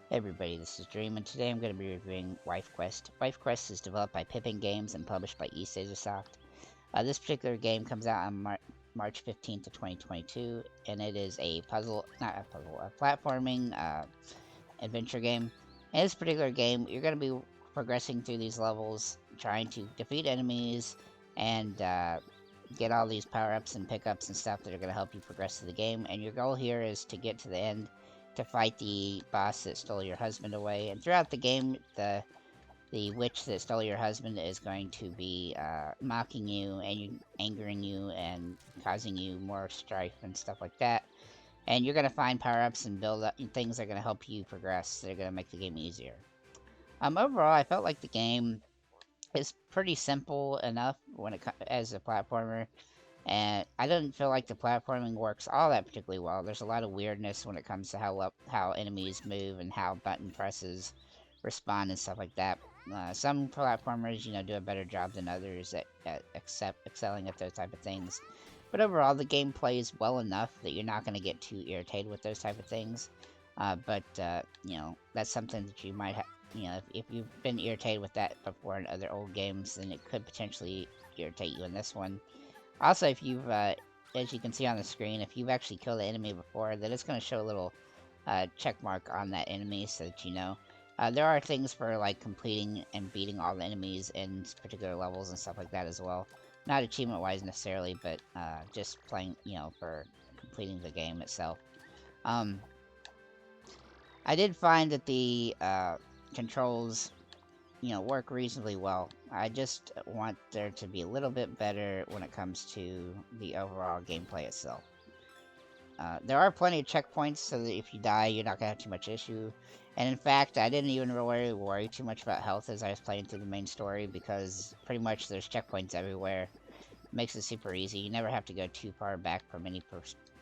Hey everybody, this is Dream, and today I'm going to be reviewing Wife Quest. Wife Quest is developed by Pippin Games and published by Soft. This particular game comes out on March 15th of 2022, and it is a a platforming adventure game. In this particular game, you're going to be progressing through these levels, trying to defeat enemies, and get all these power-ups and pickups and stuff that are going to help you progress through the game. And your goal here is to get to the end to fight the boss that stole your husband away. And throughout the game, the witch that stole your husband is going to be mocking you and angering you and causing you more strife and stuff like that. And you're going to find power-ups and build up things that are going to help you progress. They're going to make the game easier. Overall, I felt like the game is pretty simple enough when it as a platformer, and I didn't feel like the platforming works all that particularly well. There's a lot of weirdness when it comes to how enemies move and how button presses respond and stuff like that. Some platformers, do a better job than others at excelling at those type of things. But overall, the game plays well enough that you're not going to get too irritated with those type of things. That's something that you might have. If you've been irritated with that before in other old games, then it could potentially irritate you in this one. Also, if you've, as you can see on the screen, if you've actually killed the enemy before, then it's going to show a little check mark on that enemy so that you know. There are things for like completing and beating all the enemies in particular levels and stuff like that as well. Not achievement-wise necessarily, but just playing, for completing the game itself. Um, I did find that the controls, work reasonably well. I just want there to be a little bit better when it comes to the overall gameplay itself. There are plenty of checkpoints so that if you die, you're not going to have too much issue. And in fact, I didn't even really worry too much about health as I was playing through the main story because pretty much there's checkpoints everywhere. It makes it super easy. You never have to go too far back from any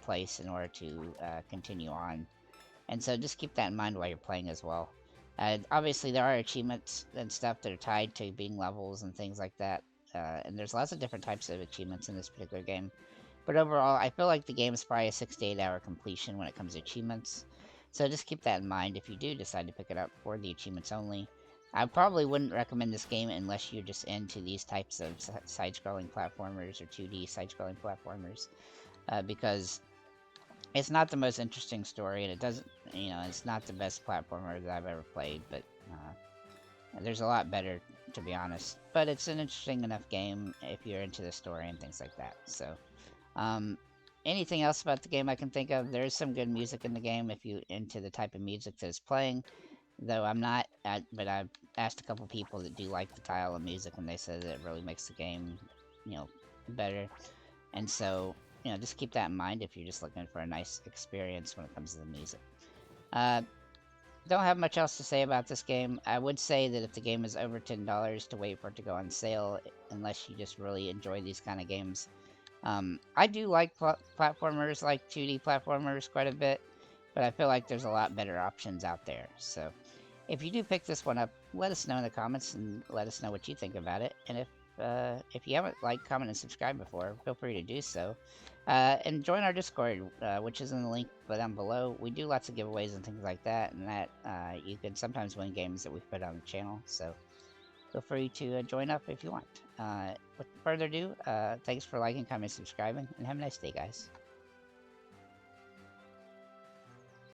place in order to continue on. And so just keep that in mind while you're playing as well. Obviously, there are achievements and stuff that are tied to being levels and things like that. And there's lots of different types of achievements in this particular game. But overall, I feel like the game is probably a 6 to 8 hour completion when it comes to achievements. So just keep that in mind if you do decide to pick it up for the achievements only. I probably wouldn't recommend this game unless you're just into these types of side-scrolling platformers or 2D side-scrolling platformers. Because it's not the most interesting story, and it doesn't, it's not the best platformer that I've ever played, but there's a lot better, to be honest. But it's an interesting enough game if you're into the story and things like that. So, um, anything else about the game I can think of? There is some good music in the game if you're into the type of music that is playing. Though I'm not, but I've asked a couple people that do like the style of music, and they said that it really makes the game, better. And so, just keep that in mind if you're just looking for a nice experience when it comes to the music. Uh, don't have much else to say about this game. I would say that if the game is over $10 to wait for it to go on sale, unless you just really enjoy these kind of games. I do like platformers, like 2D platformers, quite a bit, but I feel like there's a lot better options out there. So, if you do pick this one up, let us know in the comments and let us know what you think about it. And if you haven't liked, comment, and subscribed before, feel free to do so. And join our Discord, which is in the link down below. We do lots of giveaways and things like that, and that you can sometimes win games that we put on the channel. So feel free to join up if you want. With further ado, thanks for liking, commenting, subscribing, and have a nice day, guys.